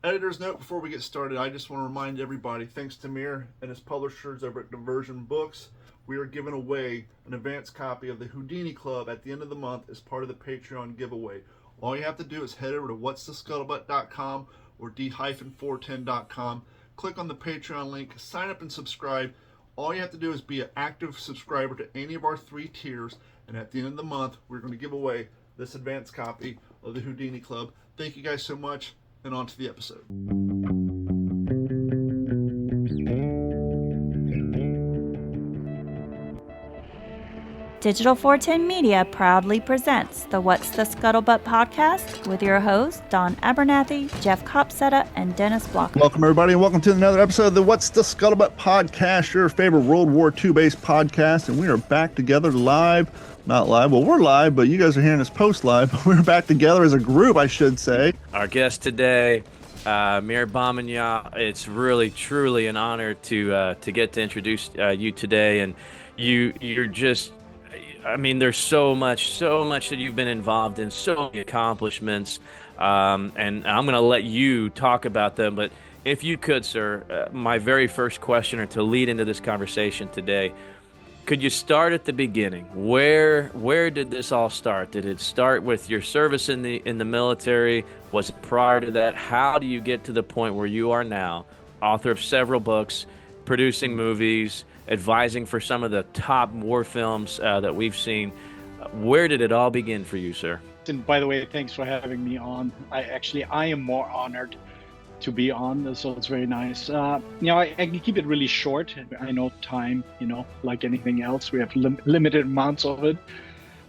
Editor's note before we get started, I just want to remind everybody, thanks to Mir and his publishers over at Diversion Books, we are giving away an advanced copy of the Houdini Club at the end of the month as part of the Patreon giveaway. All you have to do is head over to whatsthescuttlebutt.com or d-410.com, click on the Patreon link, sign up and subscribe. All you have to do is be an active subscriber to any of our 3 tiers, and at the end of the month, we're going to give away this advanced copy of the Houdini Club. Thank you guys so much, and on to the episode. Digital 410 Media proudly presents the What's the Scuttlebutt Podcast with your hosts, Don Abernathy, Jeff Copsetta, and Dennis Block. Welcome, everybody, and welcome to another episode of the What's the Scuttlebutt Podcast, your favorite World War II based podcast. And we are back together live. Not live. Well, we're live, but you guys are hearing us post live. We're back together as a group, I should say. Our guest today, Mir Bahmanyar. It's really, truly an honor to get to introduce you today. And you're just, I mean, there's so much that you've been involved in, so many accomplishments. And I'm going to let you talk about them. But if you could, sir, my very first question, or to lead into this conversation today, could you start at the beginning? Where did this all start? Did it start with your service in the military? Was it prior to that? How do you get to the point where you are now, author of several books, producing movies, advising for some of the top war films that we've seen? Where did it all begin for you, sir? And by the way, thanks for having me on. I am more honored to be on, so it's very nice. I can keep it really short. I know time, like anything else, we have limited amounts of it.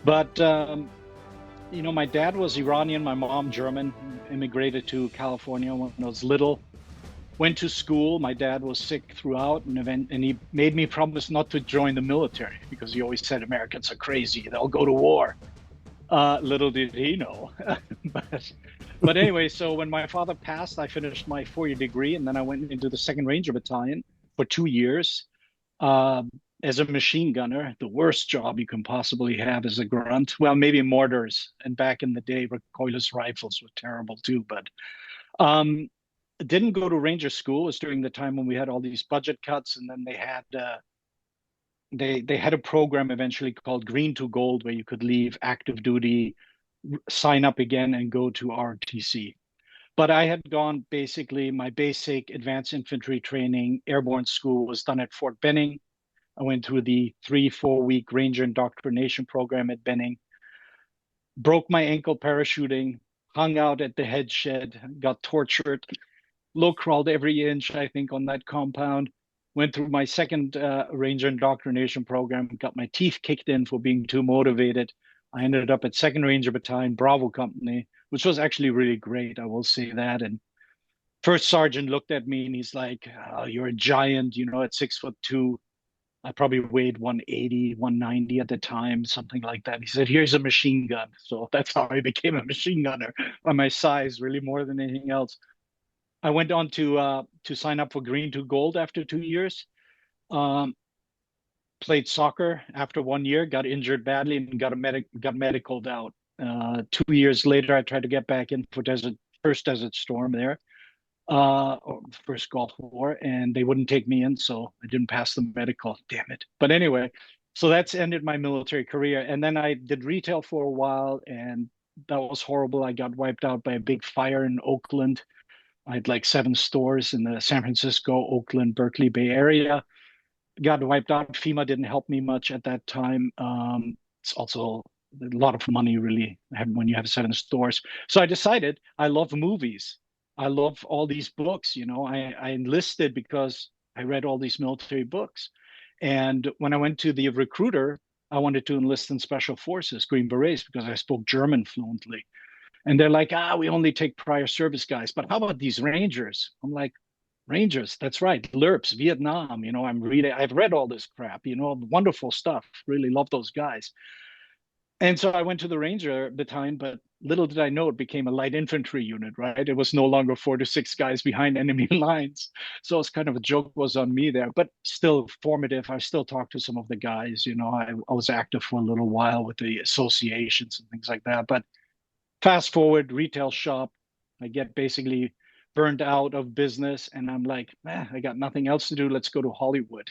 But, my dad was Iranian, my mom German, immigrated to California when I was little. Went to school. My dad was sick throughout, and he made me promise not to join the military because he always said Americans are crazy. They'll go to war. Little did he know. But anyway, so when my father passed, I finished my 4-year degree, and then I went into the 2nd Ranger Battalion for 2 years as a machine gunner. The worst job you can possibly have as a grunt. Well, maybe mortars, and back in the day, recoilless rifles were terrible too. But didn't go to Ranger school. It was during the time when we had all these budget cuts, and then they had a program eventually called Green to Gold, where you could leave active duty, sign up again, and go to RTC. But I had gone, basically, my basic advanced infantry training, airborne school was done at Fort Benning. I went through the 3-4 week Ranger indoctrination program at Benning, broke my ankle parachuting, hung out at the head shed, got tortured, low crawled every inch, I think, on that compound. Went through my 2nd Ranger indoctrination program, got my teeth kicked in for being too motivated. I ended up at 2nd Ranger Battalion, Bravo Company, which was actually really great, I will say that. And first sergeant looked at me and he's like, "Oh, you're a giant, at 6'2". I probably weighed 180, 190 at the time, something like that. He said, "Here's a machine gun." So that's how I became a machine gunner, by my size, really, more than anything else. I went on to sign up for Green to Gold after 2 years. Played soccer after 1 year, got injured badly, and got medicaled out. 2 years later, I tried to get back in for first Desert Storm there, or first Gulf War, and they wouldn't take me in, so I didn't pass the medical. Damn it! But anyway, so that's ended my military career, and then I did retail for a while, and that was horrible. I got wiped out by a big fire in Oakland. I had like 7 stores in the San Francisco, Oakland, Berkeley Bay area. Got wiped out. FEMA didn't help me much at that time. It's also a lot of money, really, when you have 7 stores. So I decided I love movies. I love all these books. I enlisted because I read all these military books. And when I went to the recruiter, I wanted to enlist in Special Forces, Green Berets, because I spoke German fluently. And they're like, we only take prior service guys. But how about these Rangers? I'm like, Rangers, that's right. LERPs, Vietnam, I've read all this crap, wonderful stuff. Really love those guys. And so I went to the Ranger Battalion, but little did I know it became a light infantry unit, right? It was no longer 4 to 6 guys behind enemy lines. So it's kind of a joke was on me there, but still formative. I still talk to some of the guys, I was active for a little while with the associations and things like that. But fast forward, retail shop, I get basically burned out of business, and I'm like, I got nothing else to do. Let's go to Hollywood,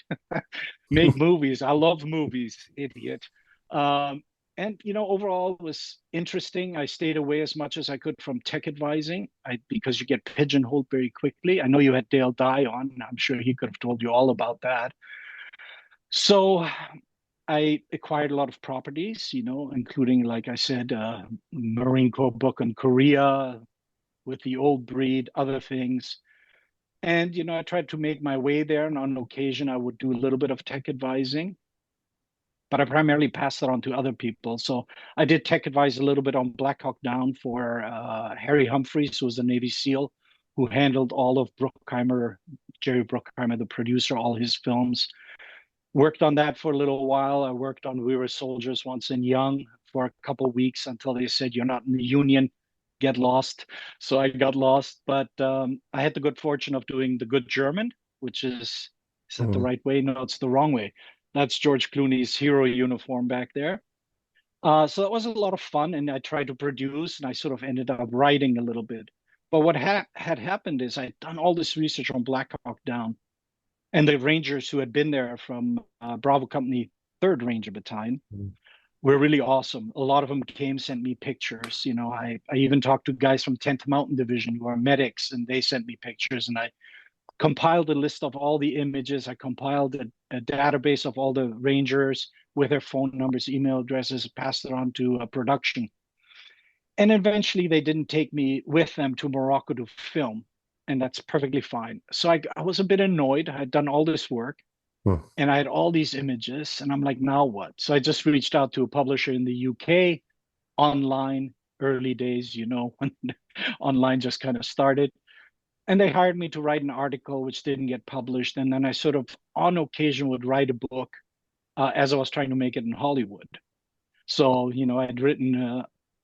make movies. I love movies, idiot. And overall it was interesting. I stayed away as much as I could from tech advising, because you get pigeonholed very quickly. I know you had Dale Dye on. I'm sure he could have told you all about that. So I acquired a lot of properties, including, like I said, Marine Corps book on Korea with the old breed, other things. And, I tried to make my way there. And on occasion, I would do a little bit of tech advising, but I primarily passed it on to other people. So I did tech advise a little bit on Black Hawk Down for Harry Humphreys, who was a Navy SEAL, who handled all of Jerry Bruckheimer, the producer, all his films. Worked on that for a little while. I worked on We Were Soldiers Once and Young for a couple of weeks until they said, you're not in the Union, get lost. So I got lost. But I had the good fortune of doing The Good German, which is that the right way? No, it's the wrong way. That's George Clooney's hero uniform back there. So that was a lot of fun. And I tried to produce, and I sort of ended up writing a little bit. But what had happened is I'd done all this research on Black Hawk Down. And the Rangers who had been there from Bravo Company 3rd Ranger Battalion were really awesome. A lot of them came, sent me pictures. I even talked to guys from 10th Mountain Division who are medics, and they sent me pictures. And I compiled a list of all the images. I compiled a database of all the Rangers with their phone numbers, email addresses, passed it on to production. And eventually they didn't take me with them to Morocco to film. And that's perfectly fine. So I was a bit annoyed. I'd done all this work and I had all these images, and I'm like, now what? So I just reached out to a publisher in the UK, online, early days, when online just kind of started. And they hired me to write an article, which didn't get published. And then I sort of, on occasion, would write a book as I was trying to make it in Hollywood. So, I'd written,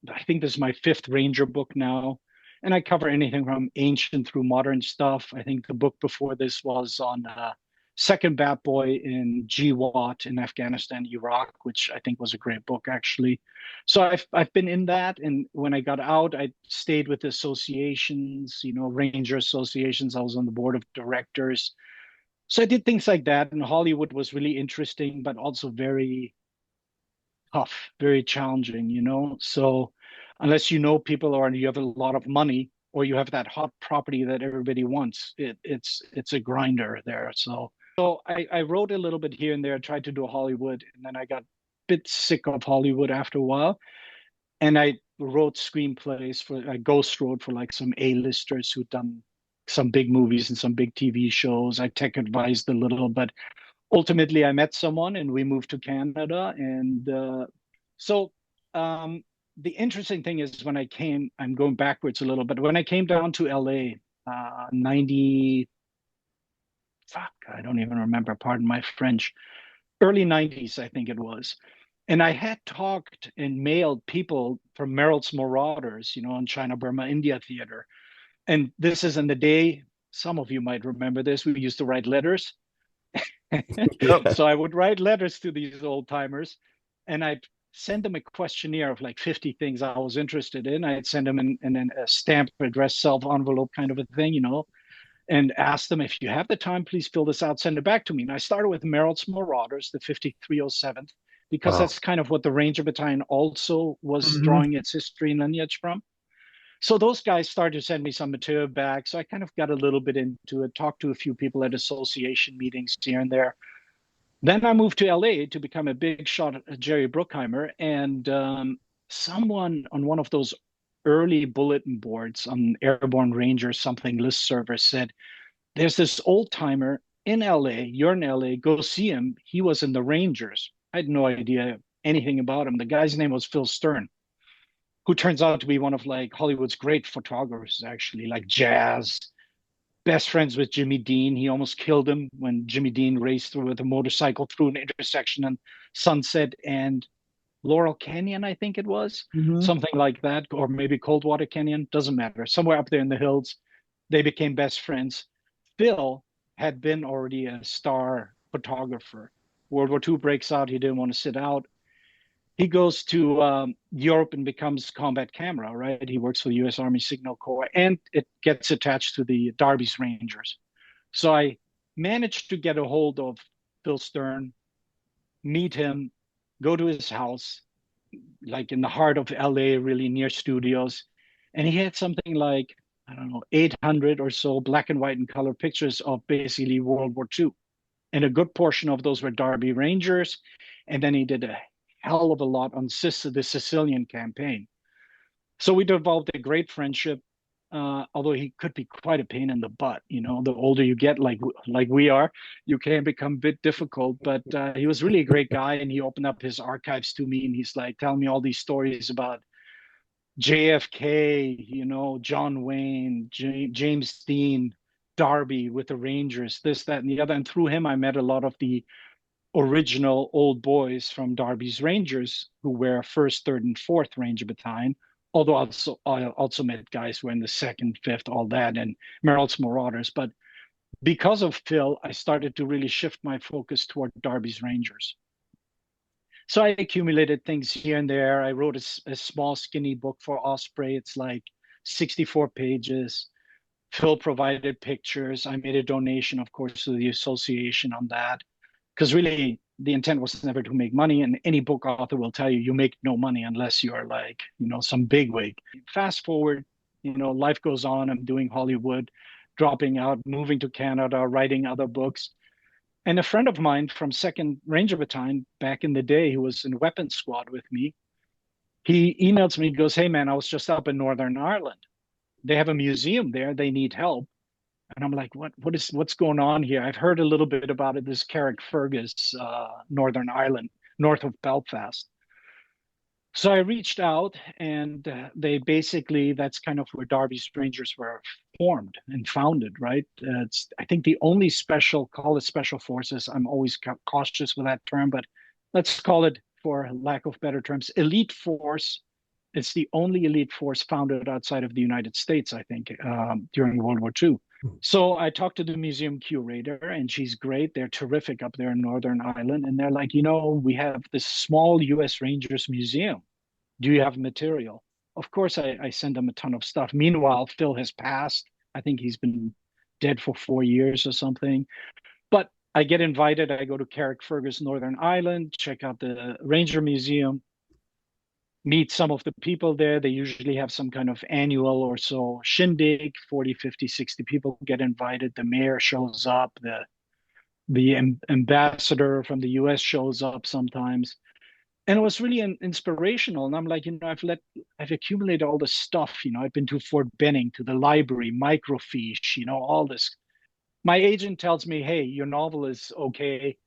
I think this is my 5th Ranger book now. And I cover anything from ancient through modern stuff. I think the book before this was on Second Bat Boy in GWAT in Afghanistan, Iraq, which I think was a great book, actually. So I've been in that. And when I got out, I stayed with associations, Ranger associations. I was on the board of directors. So I did things like that. And Hollywood was really interesting, but also very tough, very challenging, So unless you know people or you have a lot of money or you have that hot property that everybody wants, it's a grinder there. So I wrote a little bit here and there, tried to do Hollywood, and then I got a bit sick of Hollywood after a while. And I wrote screenplays I ghost wrote for like some A-listers who'd done some big movies and some big TV shows. I tech advised a little, but ultimately I met someone and we moved to Canada. And the interesting thing is when I came, I'm going backwards a little, but when I came down to LA, I don't even remember, pardon my French, early 90s, I think it was. And I had talked and mailed people from Meralds Marauders, on China, Burma, India theater. And this is in the day, some of you might remember this, we used to write letters. So I would write letters to these old timers, and I'd send them a questionnaire of like 50 things I was interested in. I'd send them in then a stamp address self-envelope kind of a thing, and ask them, if you have the time, please fill this out, send it back to me. And I started with Meralds Marauders, the 5307th, because that's kind of what the Ranger Battalion also was drawing its history and lineage from. So those guys started to send me some material back. So I kind of got a little bit into it, talked to a few people at association meetings here and there. Then I moved to LA to become a big shot at Jerry Bruckheimer. And someone on one of those early bulletin boards on Airborne Rangers something list server said, there's this old timer in LA, you're in LA, go see him. He was in the Rangers. I had no idea anything about him. The guy's name was Phil Stern, who turns out to be one of like Hollywood's great photographers, actually, like jazz, best friends with Jimmy Dean. He almost killed him when Jimmy Dean raced through with a motorcycle through an intersection on Sunset and Laurel Canyon, I think it was, something like that, or maybe Coldwater Canyon, doesn't matter. Somewhere up there in the hills, they became best friends. Phil had been already a star photographer. World War II breaks out. He didn't want to sit out. he goes to Europe and becomes combat camera, right? He works for the U.S. Army Signal Corps, and it gets attached to the Darby's Rangers. So I managed to get a hold of Phil Stern, meet him, go to his house, like in the heart of LA, really near studios. And he had something like, I don't know, 800 or so black and white and color pictures of basically World War II. And a good portion of those were Derby Rangers. And then he did a hell of a lot on the Sicilian campaign. So we developed a great friendship, although he could be quite a pain in the butt. You know, the older you get, like we are, you can become a bit difficult. But he was really a great guy, and he opened up his archives to me, and he's like telling me all these stories about JFK, you know, John Wayne, James Dean, Darby with the Rangers, this, that, and the other. And through him, I met a lot of the original old boys from Darby's Rangers who were 1st, 3rd, and 4th Ranger Battalion. Although I also met guys who were in the 2nd, 5th, all that, and Meralds Marauders. But because of Phil, I started to really shift my focus toward Darby's Rangers. So I accumulated things here and there. I wrote a small, skinny book for Osprey. It's like 64 pages. Phil provided pictures. I made a donation, of course, to the association on that. Because really, the intent was never to make money. And any book author will tell you, you make no money unless you're like, you know, some bigwig. Fast forward, you know, life goes on. I'm doing Hollywood, dropping out, moving to Canada, writing other books. And a friend of mine from 2nd Ranger Battalion back in the day, who was in weapons squad with me, he emails me, goes, "Hey man, I was just up in Northern Ireland. They have a museum there. They need help." And I'm like, what's going on here? I've heard a little bit about it. This Carrickfergus, Northern Ireland, north of Belfast. So I reached out, and they basically, that's kind of where Darby's Rangers were formed and founded, right? It's, I think, the only special, call it special forces. I'm always cautious with that term, but let's call it, for lack of better terms, elite force. It's the only elite force founded outside of the United States, I think, during World War II. So I talked to the museum curator, and she's great. They're terrific up there in Northern Ireland. And they're like, you know, we have this small US Rangers museum. Do you have material? Of course, I send them a ton of stuff. Meanwhile, Phil has passed. I think he's been dead for 4 years or something. But I get invited. I go to Carrickfergus, Northern Ireland, check out the Ranger Museum, meet some of the people there. They usually have some kind of annual or so shindig. 40, 50, 60 people get invited. The mayor shows up. The ambassador from the US shows up sometimes. And it was really inspirational. And I'm like, you know, I've accumulated all this stuff. You know, I've been to Fort Benning, to the library, microfiche, you know, all this. My agent tells me, "Hey, your novel is okay.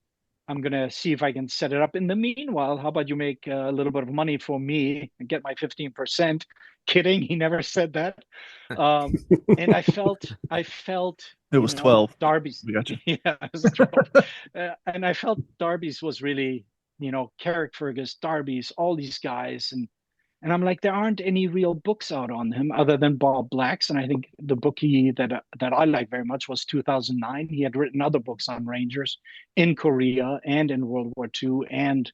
I'm going to see if I can set it up. In the meanwhile, how about you make a little bit of money for me and get my 15%? Kidding. He never said that. And I felt it was 12. Darby's. We got you. Yeah, it was 12. And I felt Darby's was really, you know, Carrickfergus, Darby's, all these guys. And I'm like, there aren't any real books out on him other than Bob Black's. And I think the book that I like very much was 2009. He had written other books on Rangers in Korea and in World War II, and,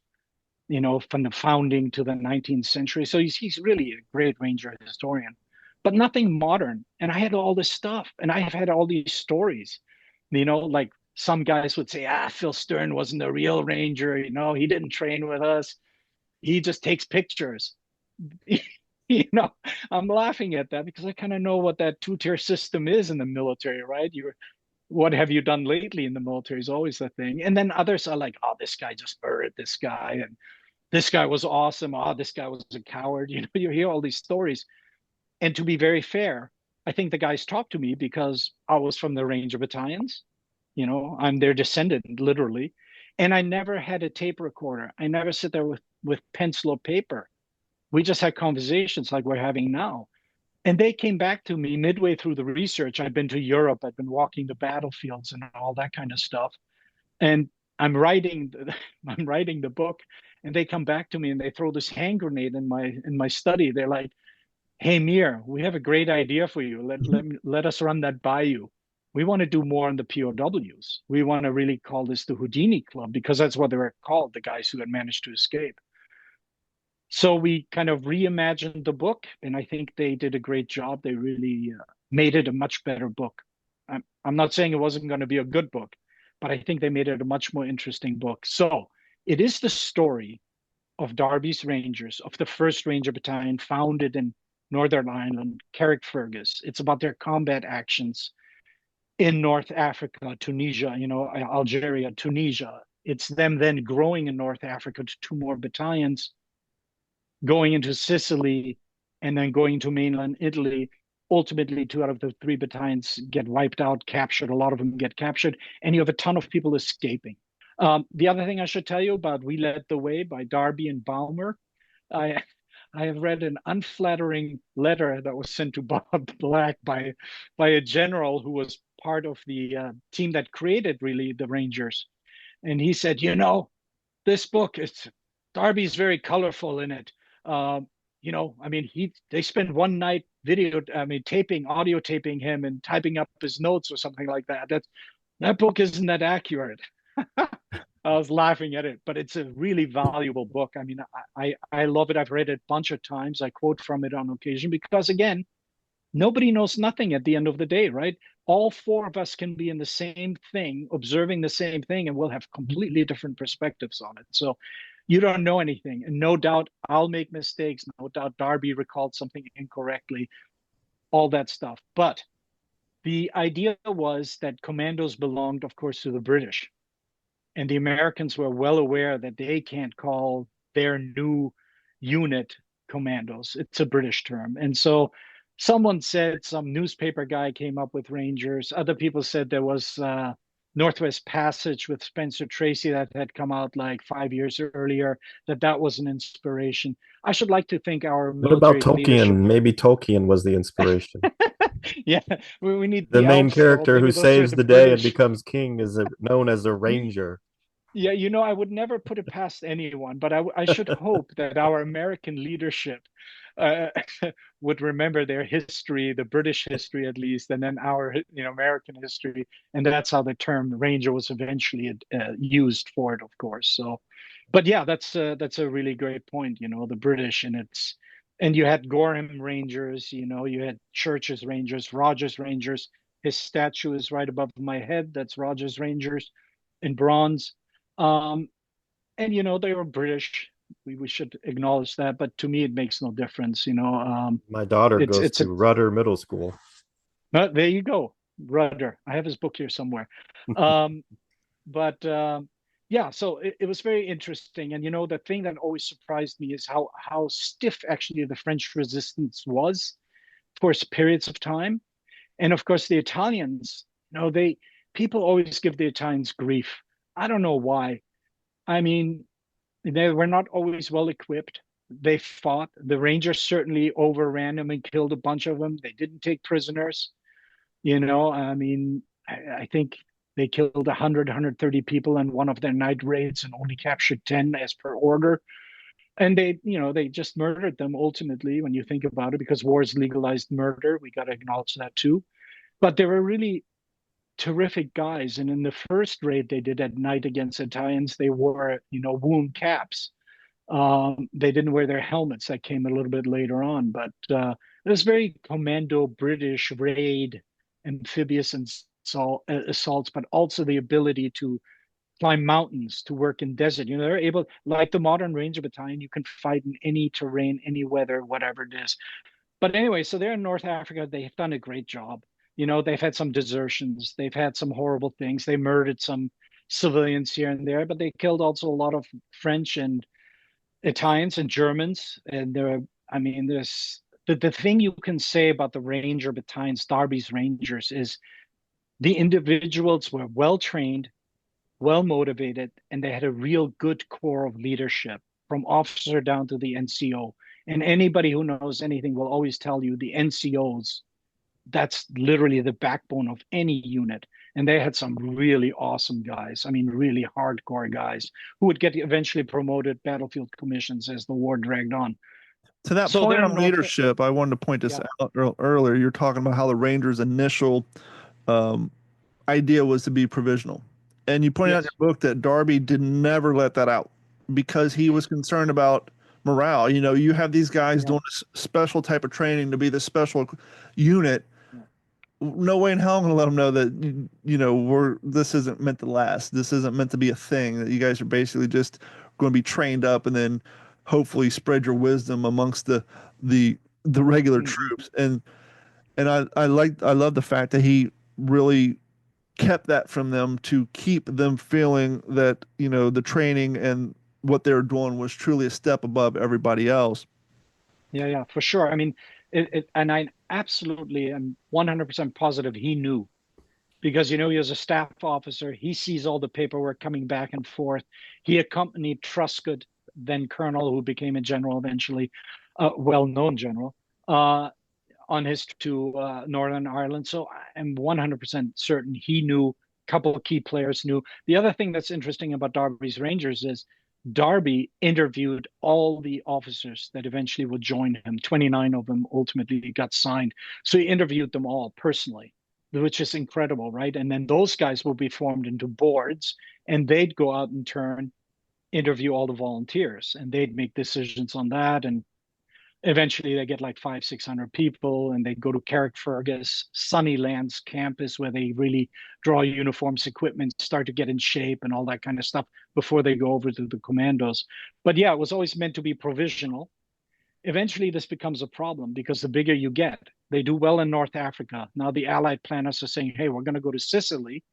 you know, from the founding to the 19th century. So he's really a great Ranger historian, but nothing modern. And I had all this stuff, and I have had all these stories, you know, like some guys would say, Phil Stern wasn't a real Ranger. You know, he didn't train with us. He just takes pictures. You know, I'm laughing at that because I kind of know what that two-tier system is in the military, right? What have you done lately in the military is always the thing. And then others are like, "Oh, this guy just murdered this guy, and this guy was awesome. Oh, this guy was a coward." You know, you hear all these stories. And to be very fair, I think the guys talked to me because I was from the Ranger battalions. You know, I'm their descendant, literally. And I never had a tape recorder. I never sit there with pencil or paper. We just had conversations like we're having now. And they came back to me midway through the research. I've been to Europe. I've been walking the battlefields and all that kind of stuff. And I'm writing the book, and they come back to me and they throw this hand grenade in my study. They're like, "Hey, Mir, we have a great idea for you. Let us run that by you. We want to do more on the POWs. We want to really call this the Houdini Club," because that's what they were called, the guys who had managed to escape. So we kind of reimagined the book, and I think they did a great job. They really made it a much better book. I'm not saying it wasn't going to be a good book, but I think they made it a much more interesting book. So it is the story of Darby's Rangers, of the 1st Ranger Battalion founded in Northern Ireland, Carrickfergus. It's about their combat actions in North Africa, Tunisia, Algeria, Tunisia. It's them then growing in North Africa to 2 more battalions, going into Sicily, and then going to mainland Italy. Ultimately, 2 out of the 3 battalions get wiped out, captured. A lot of them get captured, and you have a ton of people escaping. The other thing I should tell you about We Led the Way by Darby and Balmer, I have read an unflattering letter that was sent to Bob Black by a general who was part of the team that created really the Rangers. And he said, this book, Darby's very colorful in it. They spent one night audio taping him and typing up his notes or something like that. That book isn't that accurate. I was laughing at it, but it's a really valuable book. I mean, I love it. I've read it a bunch of times. I quote from it on occasion because, again, nobody knows nothing at the end of the day, right? All 4 of us can be in the same thing, observing the same thing, and we'll have completely different perspectives on it. So you don't know anything. And no doubt I'll make mistakes. No doubt Darby recalled something incorrectly, all that stuff. But the idea was that commandos belonged, of course, to the British. And the Americans were well aware that they can't call their new unit commandos. It's a British term. And so someone said, some newspaper guy came up with Rangers. Other people said there was Northwest Passage with Spencer Tracy that had come out like 5 years earlier, that was an inspiration. I should like to think our What about military Tolkien? leadership. Maybe Tolkien was the inspiration. Yeah, we need The main elves, character who maybe those are saves the day and British. becomes king is known as a ranger. Yeah, I would never put it past anyone, but I should hope that our American leadership uh, would remember their history, the British history at least, and then our, American history, and that's how the term Ranger was eventually used for it, of course. So, but yeah, that's a really great point. The British, and you had Gorham Rangers, you had Church's Rangers, Rogers Rangers. His statue is right above my head. That's Rogers Rangers in bronze. And they were British. We should acknowledge that, but to me, it makes no difference. My daughter goes to Rudder Middle School. There you go, Rudder. I have his book here somewhere. Yeah, so it was very interesting. And the thing that always surprised me is how stiff actually the French resistance was for periods of time. And of course, the Italians, people always give the Italians grief. I don't know why. I mean, they were not always well equipped. They fought. The Rangers certainly overran them and killed a bunch of them. They didn't take prisoners. I think they killed 100, 130 people in one of their night raids and only captured 10 as per order. And they just murdered them ultimately when you think about it, because war is legalized murder. We got to acknowledge that too. But they were really terrific guys. And in the first raid they did at night against Italians, they wore, wound caps. They didn't wear their helmets. That came a little bit later on. But it was very commando British raid, amphibious assaults, but also the ability to climb mountains, to work in desert. They're able, like the modern Ranger Battalion, you can fight in any terrain, any weather, whatever it is. But anyway, so they're in North Africa. They've done a great job. They've had some desertions. They've had some horrible things. They murdered some civilians here and there, but they killed also a lot of French and Italians and Germans. And there's the thing you can say about the Ranger Battalions, Darby's Rangers, is the individuals were well trained, well motivated, and they had a real good core of leadership from officer down to the NCO. And anybody who knows anything will always tell you the NCOs, that's literally the backbone of any unit. And they had some really awesome guys. Really hardcore guys who would get eventually promoted battlefield commissions as the war dragged on. To that point on leadership, I wanted to point this out earlier. You're talking about how the Rangers' initial idea was to be provisional. And you pointed out in your book that Darby did never let that out because he was concerned about morale. You have these guys doing this special type of training to be the special unit. No way in hell I'm going to let them know that, this isn't meant to last. This isn't meant to be a thing, that you guys are basically just going to be trained up and then hopefully spread your wisdom amongst the regular troops. And I love the fact that he really kept that from them to keep them feeling that, the training and what they were doing was truly a step above everybody else. Yeah, for sure. I mean, and I absolutely am 100% positive he knew, because, he was a staff officer. He sees all the paperwork coming back and forth. He accompanied Truscott, then colonel, who became a general eventually, well-known general, on his to Northern Ireland. So I'm 100% certain he knew. A couple of key players knew. The other thing that's interesting about Darby's Rangers is Darby interviewed all the officers that eventually would join him. 29 of them ultimately got signed. So he interviewed them all personally, which is incredible, right? And then those guys will be formed into boards, and they'd go out in turn, interview all the volunteers, and they'd make decisions on that. And eventually they get like 500-600 people, and they go to Carrickfergus, Sunnylands campus, where they really draw uniforms, equipment, start to get in shape and all that kind of stuff before they go over to the commandos. But yeah, it was always meant to be provisional. Eventually this becomes a problem, because the bigger you get, they do well in North Africa. Now the Allied planners are saying, hey, we're going to go to Sicily,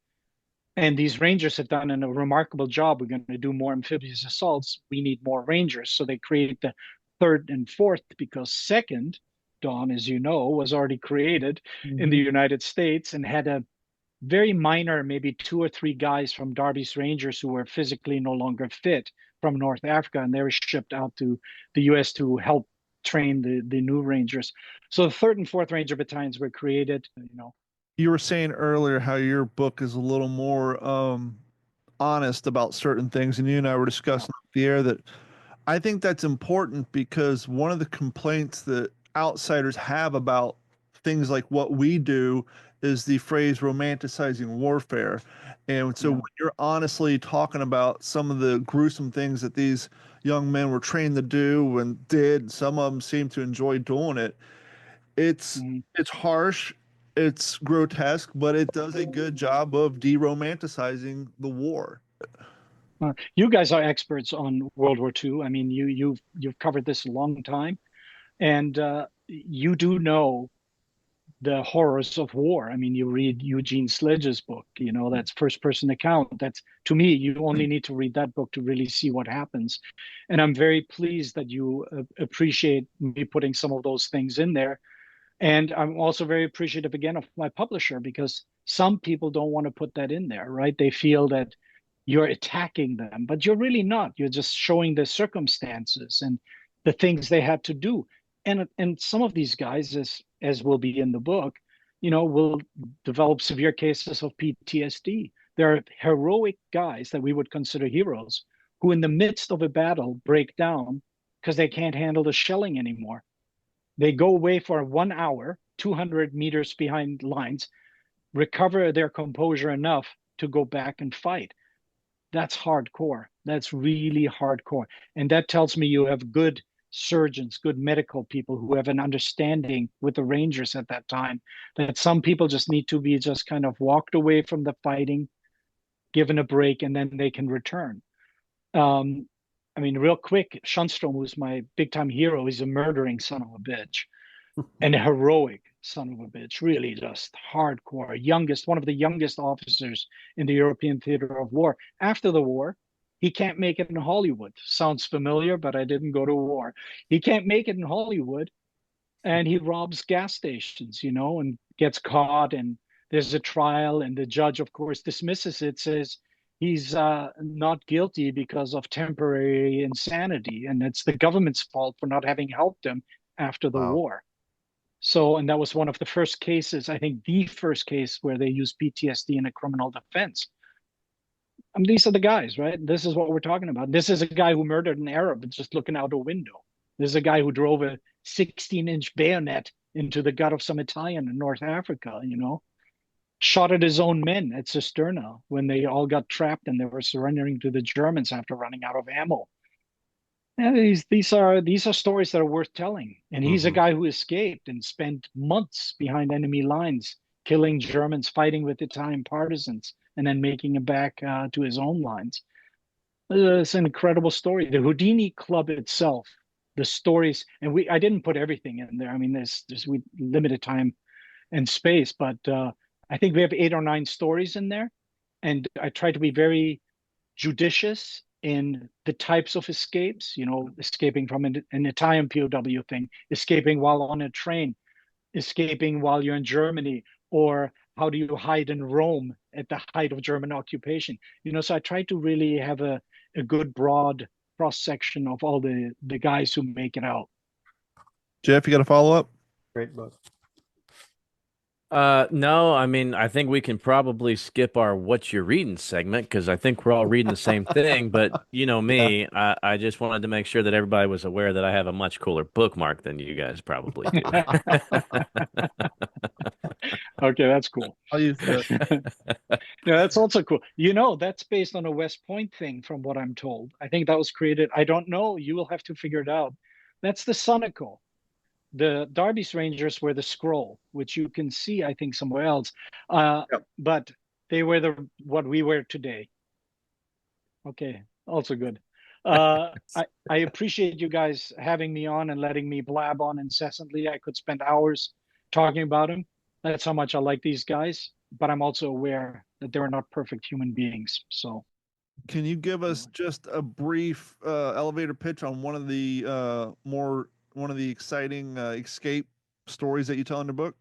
and these Rangers have done a remarkable job. We're going to do more amphibious assaults. We need more Rangers. So they create the third and fourth, because second, Dawn, as you know, was already created in the United States and had a very minor, maybe 2 or 3 guys from Darby's Rangers who were physically no longer fit from North Africa, and they were shipped out to the US to help train the new Rangers. So the 3rd and 4th Ranger battalions were created. You were saying earlier how your book is a little more honest about certain things, and you and I were discussing off the air that I think that's important, because one of the complaints that outsiders have about things like what we do is the phrase romanticizing warfare. And so when you're honestly talking about some of the gruesome things that these young men were trained to do and did, some of them seem to enjoy doing it. It's harsh, it's grotesque, but it does a good job of de-romanticizing the war. You guys are experts on World War II. I mean, you've covered this a long time, and you do know the horrors of war. I mean, you read Eugene Sledge's book, that's first-person account. That's, to me, you only need to read that book to really see what happens. And I'm very pleased that you appreciate me putting some of those things in there. And I'm also very appreciative, again, of my publisher, because some people don't want to put that in there, right? They feel that you're attacking them, but you're really not. You're just showing the circumstances and the things they had to do. And some of these guys, as will be in the book, will develop severe cases of PTSD. There are heroic guys that we would consider heroes who, in the midst of a battle, break down because they can't handle the shelling anymore. They go away for 1 hour, 200 meters behind lines, recover their composure enough to go back and fight. That's hardcore. That's really hardcore. And that tells me you have good surgeons, good medical people who have an understanding with the Rangers at that time, that some people just need to be just kind of walked away from the fighting, given a break, and then they can return. I mean, real quick, Schunstrom, who's my big time hero, is a murdering son of a bitch and a heroic son of a bitch, really just hardcore, one of the youngest officers in the European theater of war. After the war, he can't make it in Hollywood. Sounds familiar, but I didn't go to war. He can't make it in Hollywood, and he robs gas stations, and gets caught, and there's a trial, and the judge, of course, dismisses it, says he's not guilty because of temporary insanity, and it's the government's fault for not having helped him after the war. So, and that was one of the first cases, I think the first case where they used PTSD in a criminal defense. I mean, these are the guys, right? This is what we're talking about. This is a guy who murdered an Arab just looking out a window. This is a guy who drove a 16-inch bayonet into the gut of some Italian in North Africa, shot at his own men at Cisterna when they all got trapped and they were surrendering to the Germans after running out of ammo. Yeah, these are stories that are worth telling. And he's a guy who escaped and spent months behind enemy lines, killing Germans, fighting with Italian partisans, and then making it back to his own lines. It's an incredible story. The Houdini Club itself, the stories, and I didn't put everything in there. I mean, there's we limited time and space, but I think we have 8 or 9 stories in there, and I try to be very judicious in the types of escapes. Escaping from an Italian POW thing, escaping while on a train, escaping while you're in Germany, or how do you hide in Rome at the height of German occupation? So I try to really have a good broad cross section of all the guys who make it out. Jeff, you got a follow up? Great book. No, I mean, I think we can probably skip our what you're reading segment because I think we're all reading the same thing. But you know me, I just wanted to make sure that everybody was aware that I have a much cooler bookmark than you guys probably do. Okay, that's cool. I'll use that. Yeah, that's also cool. That's based on a West Point thing, from what I'm told. I think that was created. I don't know. You will have to figure it out. That's the Sunico. The Darby's Rangers were the scroll, which you can see, I think, somewhere else. But they were what we wear today. Okay, also good. I appreciate you guys having me on and letting me blab on incessantly. I could spend hours talking about them. That's how much I like these guys. But I'm also aware that they're not perfect human beings. So, can you give us just a brief elevator pitch on one of the exciting escape stories that you tell in the book?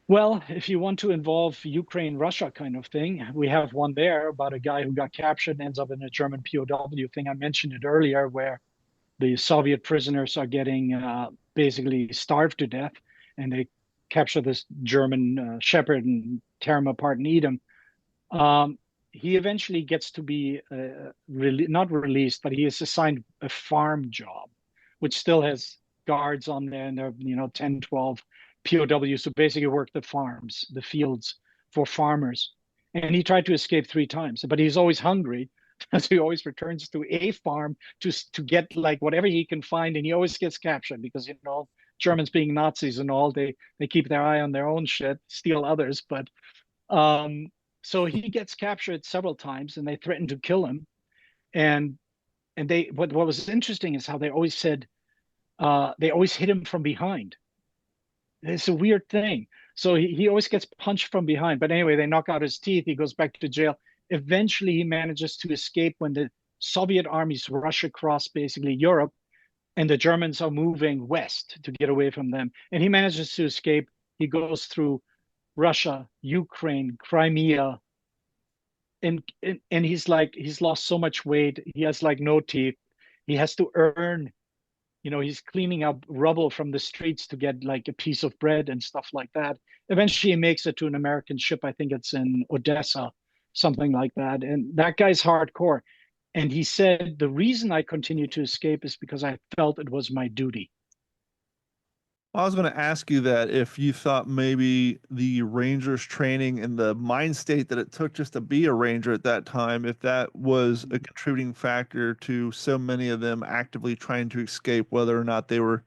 Well, if you want to involve Ukraine, Russia kind of thing, we have one there about a guy who got captured and ends up in a German POW thing. I mentioned it earlier, where the Soviet prisoners are getting basically starved to death, and they capture this German shepherd and tear him apart and eat him. He eventually gets to be not released, but he is assigned a farm job, which still has guards on there, and there are 10, 12 POWs who basically work the farms, the fields for farmers. And he tried to escape 3 times, but he's always hungry. So he always returns to a farm to get like whatever he can find, and he always gets captured because Germans being Nazis and all, they keep their eye on their own shit, steal others. But so he gets captured several times, and they threaten to kill him. And what was interesting is how they always said they always hit him from behind. It's a weird thing. So he always gets punched from behind. But anyway, they knock out his teeth. He goes back to jail. Eventually, he manages to escape when the Soviet armies rush across basically Europe, and the Germans are moving west to get away from them. And he manages to escape. He goes through Russia, Ukraine, Crimea, and he's lost so much weight. He has like no teeth. He has to earn. He's cleaning up rubble from the streets to get like a piece of bread and stuff like that. Eventually, he makes it to an American ship. I think it's in Odessa, something like that. And that guy's hardcore. And he said, the reason I continue to escape is because I felt it was my duty. I was going to ask you that if you thought maybe the Rangers training and the mind state that it took just to be a Ranger at that time, if that was a contributing factor to so many of them actively trying to escape, whether or not they were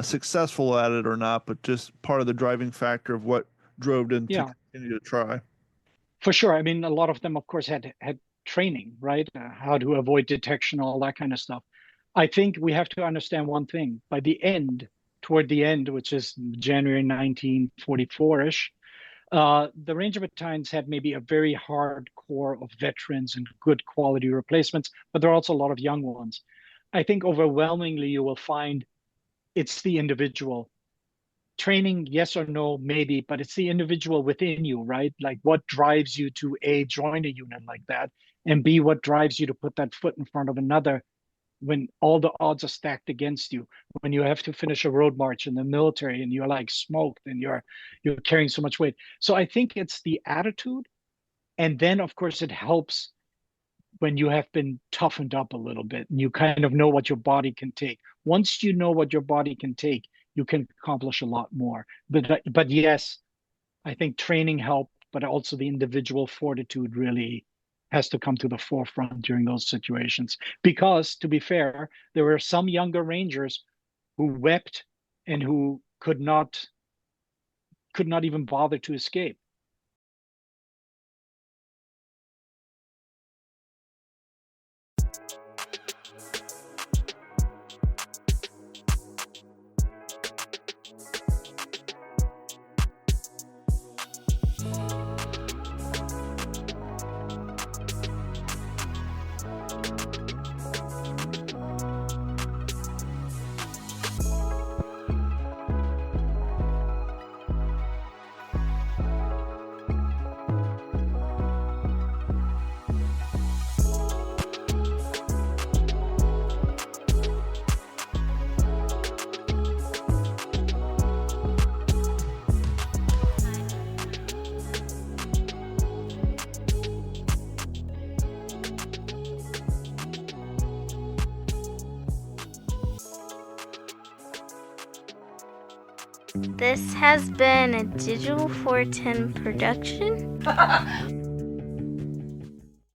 successful at it or not, but just part of the driving factor of what drove them to continue to try. For sure. I mean, a lot of them, of course, had training, right? How to avoid detection, all that kind of stuff. I think we have to understand one thing. Toward the end, which is January 1944-ish, the Ranger battalions had maybe a very hard core of veterans and good quality replacements, but there are also a lot of young ones. I think overwhelmingly you will find it's the individual. Training, yes or no, maybe, but it's the individual within you, right? Like what drives you to A, join a unit like that, and B, what drives you to put that foot in front of another when all the odds are stacked against you, when you have to finish a road march in the military and you're like smoked and you're carrying so much weight. So I think it's the attitude. And then of course it helps when you have been toughened up a little bit and you kind of know what your body can take. Once you know what your body can take, you can accomplish a lot more. But yes, I think training helped, but also the individual fortitude really has to come to the forefront during those situations. Because, to be fair, there were some younger Rangers who wept and who could not even bother to escape. This has been a Digital 410 production.